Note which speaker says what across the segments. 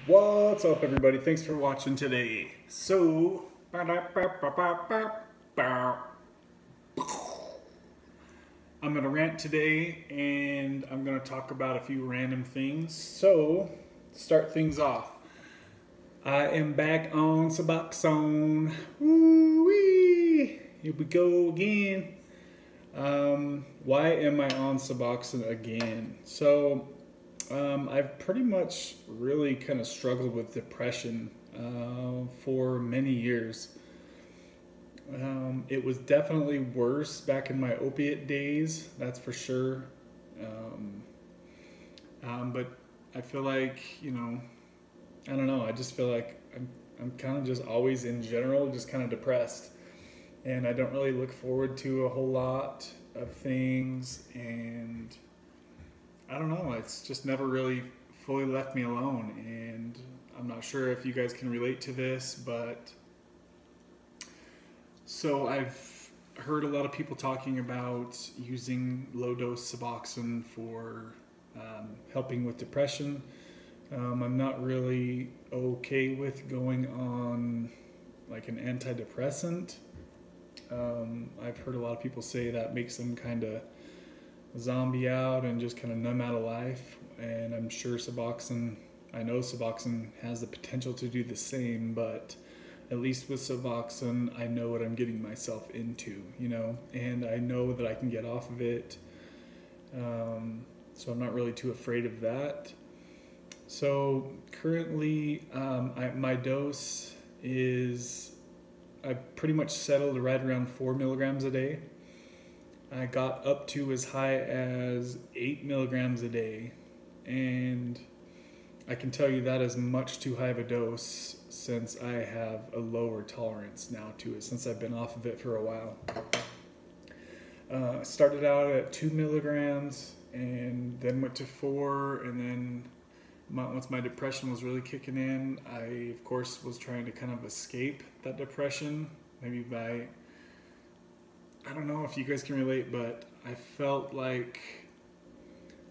Speaker 1: What's up, everybody? Thanks for watching today. So, I'm going to rant today and I'm going to talk about a few random things. So, to start things off, I am back on Suboxone. Woo-wee! Here we go again. Why am I on Suboxone again? I've pretty much really kind of struggled with depression for many years. It was definitely worse back in my opiate days, that's for sure. Um, but I feel like, I don't know, I just feel like I'm kind of just always in general just kind of depressed. And I don't really look forward to a whole lot of things. And I don't know, it's just never really fully left me alone. And I'm not sure if you guys can relate to this, but I've heard a lot of people talking about using low dose Suboxone for helping with depression. I'm not really okay with going on like an antidepressant. I've heard a lot of people say that makes them kind of zombie out and just kind of numb out of life. And I'm sure Suboxone, I know Suboxone has the potential to do the same, but at least with Suboxone, I know what I'm getting myself into, and I know that I can get off of it. So I'm not really too afraid of that. So currently, my dose is, I pretty much settled right around 4 milligrams a day. I got up to as high as 8 milligrams a day. And I can tell you that is much too high of a dose since I have a lower tolerance now to it, since I've been off of it for a while. I started out at 2 milligrams and then went to 4, and then once my depression was really kicking in, I, of course, was trying to kind of escape that depression, maybe by, I don't know if you guys can relate, but I felt like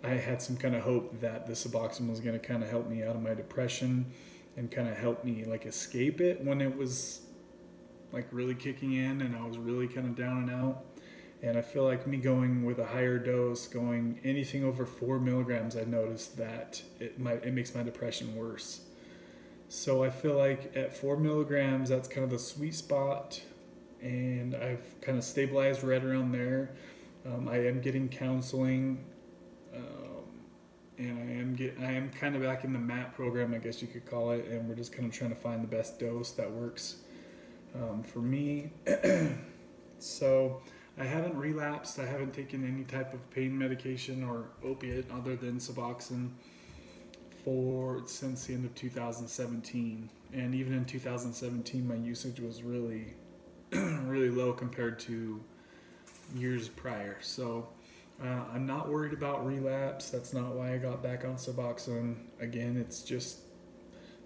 Speaker 1: I had some kind of hope that the Suboxone was going to kind of help me out of my depression and kind of help me like escape it when it was like really kicking in and I was really kind of down and out. And I feel like me going with a higher dose, going anything over 4 milligrams, I noticed that it makes my depression worse. So I feel like at 4 milligrams, that's kind of the sweet spot, and I've kind of stabilized right around there. I am getting counseling, and I am kind of back in the MAT program, I guess you could call it, and we're just kind of trying to find the best dose that works for me. So I haven't relapsed. I haven't taken any type of pain medication or opiate other than Suboxone since the end of 2017. And even in 2017, my usage was really, really low compared to years prior. So I'm not worried about relapse. That's not why I got back on Suboxone. Again, it's just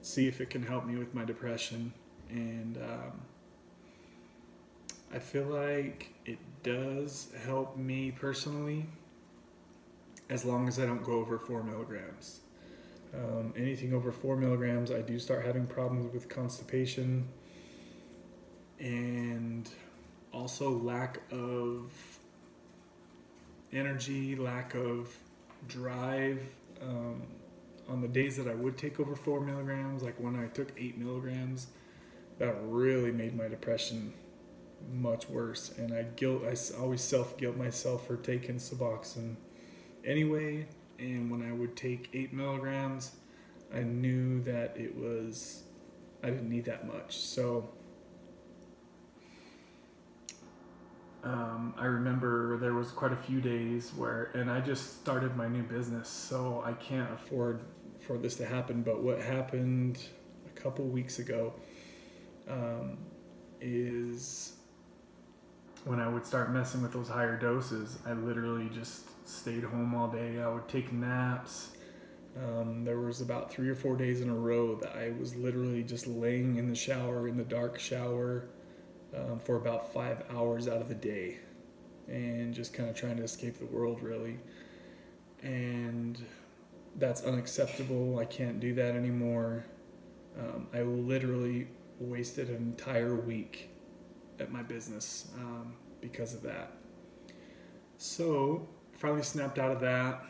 Speaker 1: see if it can help me with my depression. And I feel like it does help me personally as long as I don't go over 4 milligrams. Anything over 4 milligrams, I do start having problems with constipation and also lack of energy, lack of drive. On the days that I would take over 4 milligrams, like when I took 8 milligrams, that really made my depression much worse. And I always self-guilt myself for taking Suboxone anyway. And when I would take 8 milligrams, I knew that I didn't need that much. So I remember there was quite a few days and I just started my new business, so I can't afford for this to happen. But what happened a couple weeks ago is when I would start messing with those higher doses, I literally just stayed home all day. I would take naps. There was about 3 or 4 days in a row that I was literally just laying in the shower, in the dark shower, for about 5 hours out of the day, and just kind of trying to escape the world, really. And that's unacceptable. I can't do that anymore. I literally wasted an entire week at my business because of that. So finally snapped out of that,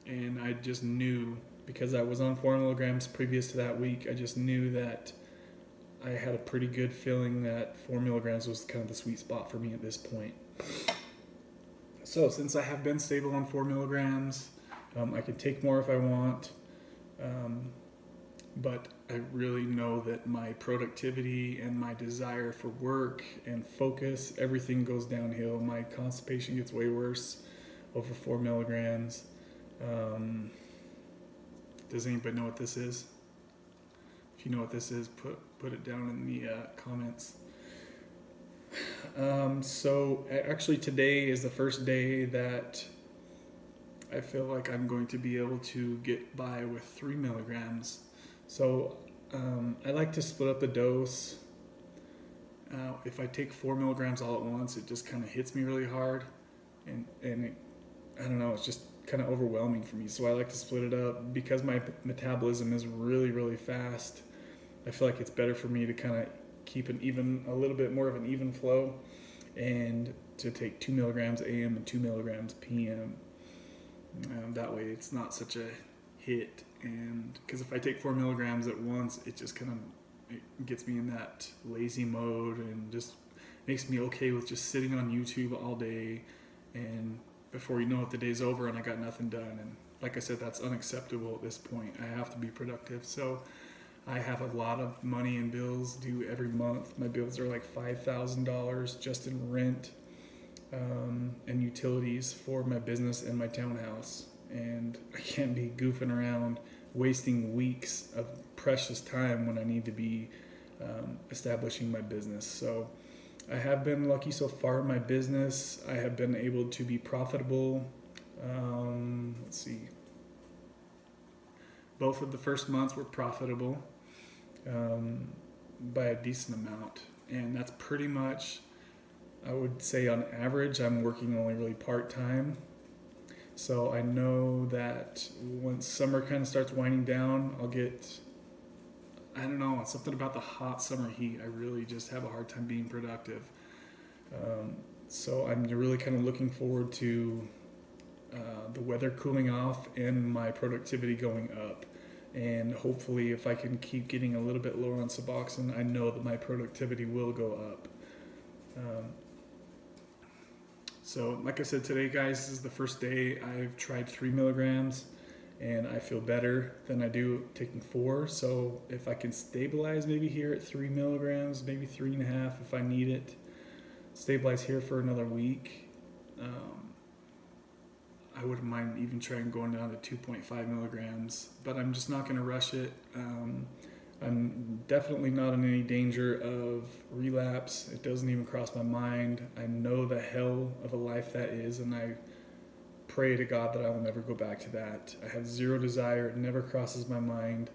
Speaker 1: and I just knew, because I was on 4 milligrams previous to that week, I just knew that I had a pretty good feeling that 4 milligrams was kind of the sweet spot for me at this point. So since I have been stable on 4 milligrams, I can take more if I want, but I really know that my productivity and my desire for work and focus, everything goes downhill. My constipation gets way worse over 4 milligrams. Does anybody know what this is? If you know what this is, put it down in the comments. So actually today is the first day that I feel like I'm going to be able to get by with 3 milligrams. So I like to split up the dose. If I take 4 milligrams all at once, it just kind of hits me really hard, and it, I don't know, it's just kind of overwhelming for me. So I like to split it up because my metabolism is really, really fast. I feel like it's better for me to kind of keep a little bit more of an even flow, and to take 2 milligrams AM and 2 milligrams PM. That way it's not such a hit. And because if I take 4 milligrams at once, it just kind of gets me in that lazy mode and just makes me okay with just sitting on YouTube all day, and before you know it, the day's over and I got nothing done. And like I said, that's unacceptable at this point. I have to be productive. So I have a lot of money and bills due every month. My bills are like $5,000 just in rent and utilities for my business and my townhouse. And I can't be goofing around wasting weeks of precious time when I need to be establishing my business. So I have been lucky so far in my business. I have been able to be profitable. Let's see. Both of the first months were profitable by a decent amount. And that's pretty much, I would say on average, I'm working only really part-time. So I know that once summer kind of starts winding down, I'll get, I don't know, something about the hot summer heat. I really just have a hard time being productive. So I'm really kind of looking forward to the weather cooling off and my productivity going up. And hopefully if I can keep getting a little bit lower on Suboxone, I know that my productivity will go up. So like I said, today, guys, this is the first day I've tried 3 milligrams, and I feel better than I do taking 4. So if I can stabilize maybe here at 3 milligrams, maybe 3.5 if I need it, stabilize here for another week, I wouldn't mind even trying going down to 2.5 milligrams, but I'm just not going to rush it. I'm definitely not in any danger of relapse. It doesn't even cross my mind. I know the hell of a life that is, and I pray to God that I will never go back to that. I have zero desire. It never crosses my mind.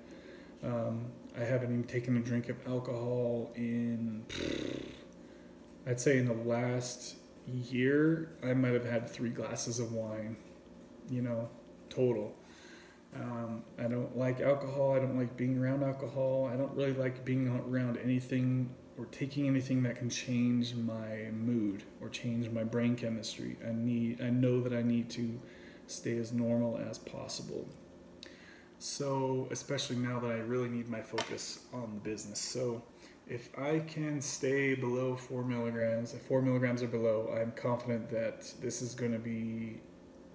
Speaker 1: I haven't even taken a drink of alcohol in, I'd say in the last year, I might have had 3 glasses of wine, total. I don't like alcohol. I don't like being around alcohol. I don't really like being around anything or taking anything that can change my mood or change my brain chemistry. I know that I need to stay as normal as possible. So, especially now that I really need my focus on the business. So, if I can stay below 4 milligrams, if 4 milligrams or below, I'm confident that this is going to be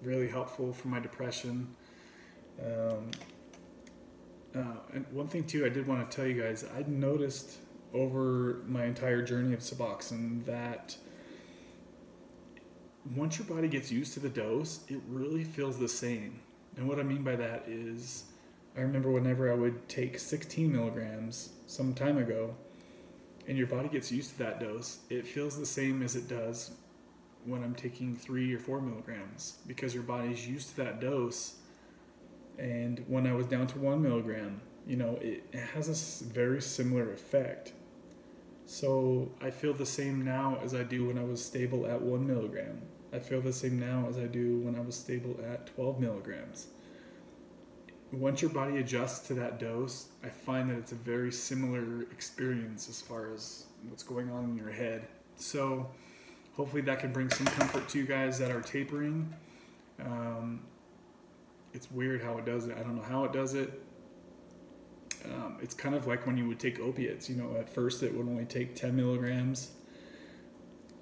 Speaker 1: really helpful for my depression. And one thing too, I did want to tell you guys, I noticed over my entire journey of Suboxone that once your body gets used to the dose, it really feels the same. And what I mean by that is, I remember whenever I would take 16 milligrams some time ago, and your body gets used to that dose, it feels the same as it does when I'm taking 3 or 4 milligrams, because your body's used to that dose. And when I was down to 1 milligram, it has a very similar effect. So I feel the same now as I do when I was stable at 1 milligram. I feel the same now as I do when I was stable at 12 milligrams. once your body adjusts to that dose, I find that it's a very similar experience as far as what's going on in your head. So hopefully that can bring some comfort to you guys that are tapering. It's weird how it does it. I don't know how it does it. It's kind of like when you would take opiates. You know, at first it would only take 10 milligrams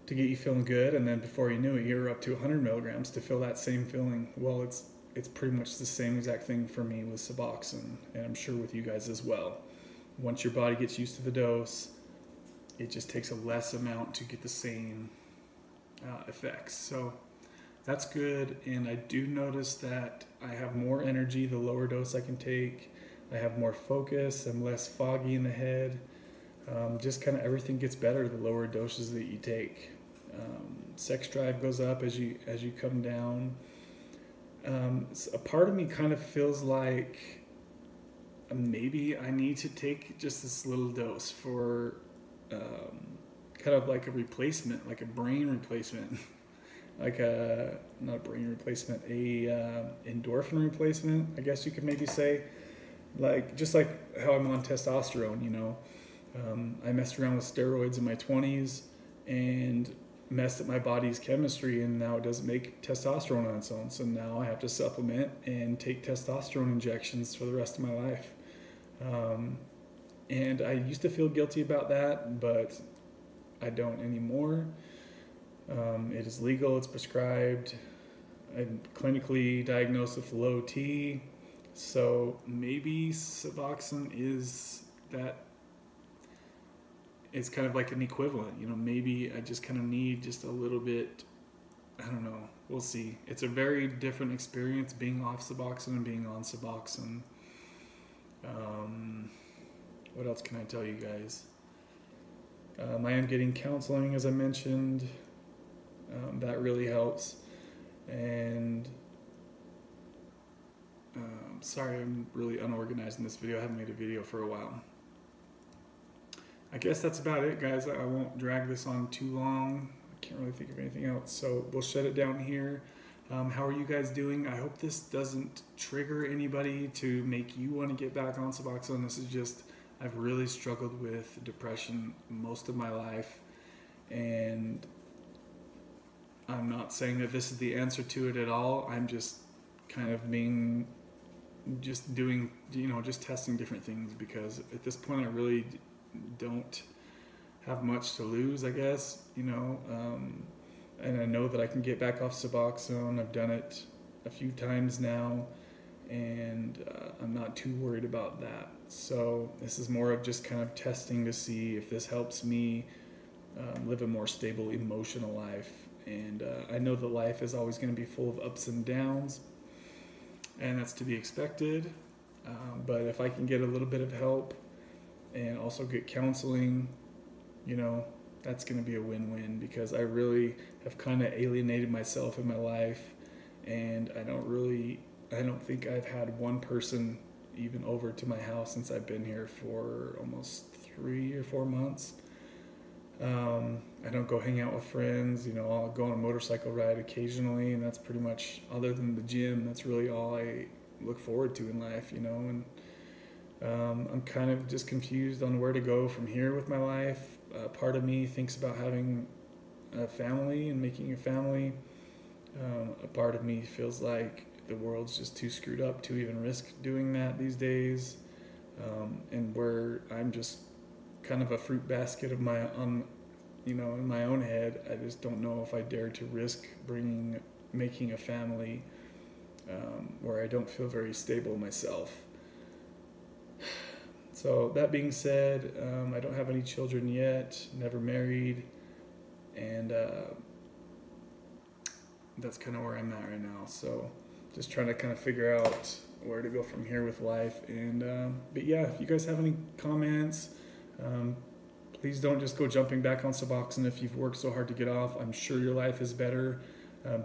Speaker 1: to get you feeling good, and then before you knew it, you're up to 100 milligrams to feel that same feeling. Well, it's pretty much the same exact thing for me with Suboxone, and I'm sure with you guys as well. Once your body gets used to the dose, it just takes a less amount to get the same effects. So that's good, and I do notice that I have more energy the lower dose I can take. I have more focus. I'm less foggy in the head. Just kind of everything gets better the lower doses that you take. Sex drive goes up as you come down. A part of me kind of feels like maybe I need to take just this little dose for kind of like a replacement, like a brain replacement, like not a brain replacement, a endorphin replacement, I guess you could maybe say. Like, just like how I'm on testosterone, you know. I messed around with steroids in my 20s and messed up my body's chemistry, and now it doesn't make testosterone on its own. So now I have to supplement and take testosterone injections for the rest of my life. And I used to feel guilty about that, but I don't anymore. It is legal, it's prescribed. I'm clinically diagnosed with low T. So maybe Suboxone is that, it's kind of like an equivalent, you know, maybe I just kind of need just a little bit, I don't know, we'll see. It's a very different experience being off Suboxone and being on Suboxone. What else can I tell you guys? I am getting counseling, as I mentioned. That really helps. And sorry, I'm really unorganized in this video. I haven't made a video for a while. I guess that's about it, guys. I won't drag this on too long. I can't really think of anything else, so we'll shut it down here. How are you guys doing? I hope this doesn't trigger anybody to make you want to get back on Suboxone. This is just, I've really struggled with depression most of my life, and I'm not saying that this is the answer to it at all. I'm just kind of just doing, you know, just testing different things, because at this point I really don't have much to lose, I guess, you know, and I know that I can get back off Suboxone. I've done it a few times now, and I'm not too worried about that. So this is more of just kind of testing to see if this helps me live a more stable emotional life. And I know that life is always going to be full of ups and downs, and that's to be expected. But if I can get a little bit of help and also get counseling, you know, that's going to be a win-win, because I really have kind of alienated myself in my life, and I don't think I've had one person even over to my house since I've been here for almost 3 or 4 months. I don't go hang out with friends, you know, I'll go on a motorcycle ride occasionally, and that's pretty much, other than the gym, that's really all I look forward to in life, you know. And I'm kind of just confused on where to go from here with my life. Part of me thinks about having a family and making a family. A part of me feels like the world's just too screwed up to even risk doing that these days. And where I'm just kind of a fruit basket of my own, you know, in my own head, I just don't know if I dare to risk making a family where I don't feel very stable myself. So that being said, I don't have any children yet, never married, and that's kind of where I'm at right now. So just trying to kind of figure out where to go from here with life. And but yeah, if you guys have any comments, please don't just go jumping back on Suboxone if you've worked so hard to get off. I'm sure your life is better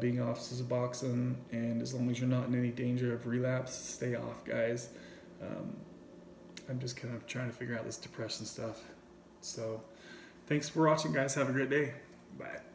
Speaker 1: being off Suboxone, and as long as you're not in any danger of relapse, stay off, guys. I'm just kind of trying to figure out this depression stuff. So thanks for watching, guys. Have a great day. Bye.